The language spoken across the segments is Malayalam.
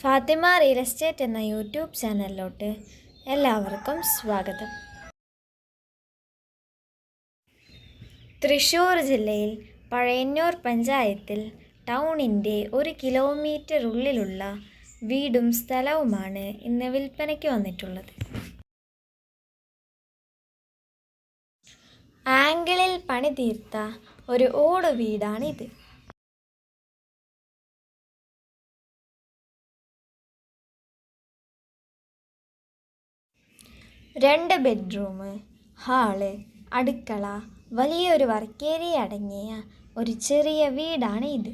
ഫാത്തിമ റിയൽ എസ്റ്റേറ്റ് എന്ന യൂട്യൂബ് ചാനലിലോട്ട് എല്ലാവർക്കും സ്വാഗതം. തൃശ്ശൂർ ജില്ലയിൽ പഴയന്നൂർ പഞ്ചായത്തിൽ ടൗണിൻ്റെ 1 കിലോമീറ്റർ ഉള്ളിലുള്ള വീടും സ്ഥലവുമാണ് ഇന്ന് വിൽപ്പനയ്ക്ക് വന്നിട്ടുള്ളത്. ആംഗിളിൽ പണി തീർത്ത ഒരു ഓട് വീടാണിത്. 2 ബെഡ്റൂം, ഹാള്, അടുക്കള, വലിയൊരു വർക്ക് ഏരിയ അടങ്ങിയ ഒരു ചെറിയ വീടാണ് ഇത്.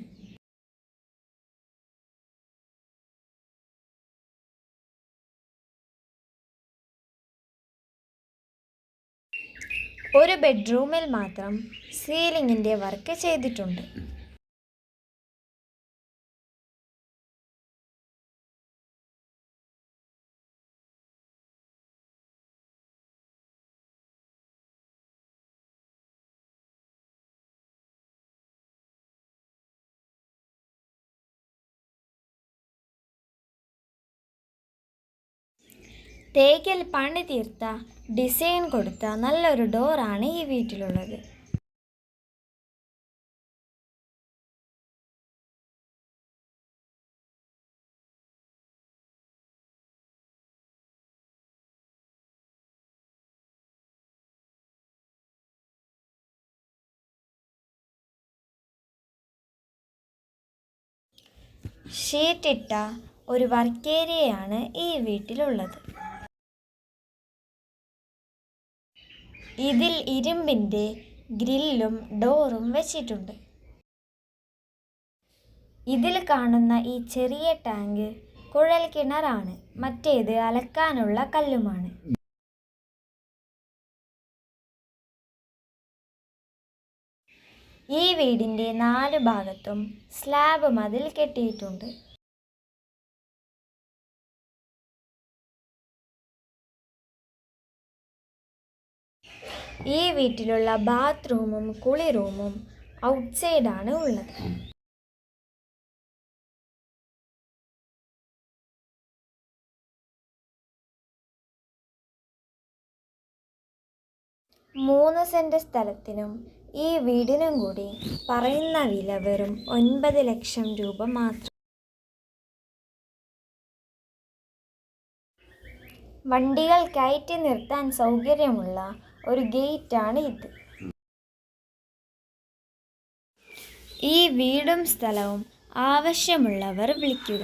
ഒരു ബെഡ്റൂമിൽ മാത്രം സീലിംഗിൻ്റെ വർക്ക് ചെയ്തിട്ടുണ്ട്. തേക്കിൽ പണി തീർത്ത ഡിസൈൻ കൊടുത്ത നല്ലൊരു ഡോറാണ് ഈ വീട്ടിലുള്ളത്. ഷീറ്റിട്ട ഒരു വർക്ക് ഏരിയയാണ് ഈ വീട്ടിലുള്ളത്. ഇതിൽ ഇരുമ്പിൻ്റെ ഗ്രില്ലും ഡോറും വെച്ചിട്ടുണ്ട്. ഇതിൽ കാണുന്ന ഈ ചെറിയ ടാങ്ക് കുഴൽ കിണറാണ്, മറ്റേത് അലക്കാനുള്ള കല്ലുമാണ്. ഈ വീടിൻ്റെ 4 ഭാഗത്തും സ്ലാബ് മതിൽ കെട്ടിയിട്ടുണ്ട്. ഈ വീട്ടിലുള്ള ബാത്റൂമും കുളി റൂമും ഔട്ട്സൈഡാണ് ഉള്ളത്. മൂന്ന് സെന്റ് സ്ഥലത്തിനും ഈ വീടിനും കൂടി പറയുന്ന വില വെറും 9 ലക്ഷം രൂപ മാത്രം. വണ്ടികൾ കയറ്റി നിർത്താൻ സൗകര്യമുള്ള ഒരു ഗേറ്റാണ് ഇത്. ഈ വീടും സ്ഥലവും ആവശ്യമുള്ളവർ വിളിക്കുക.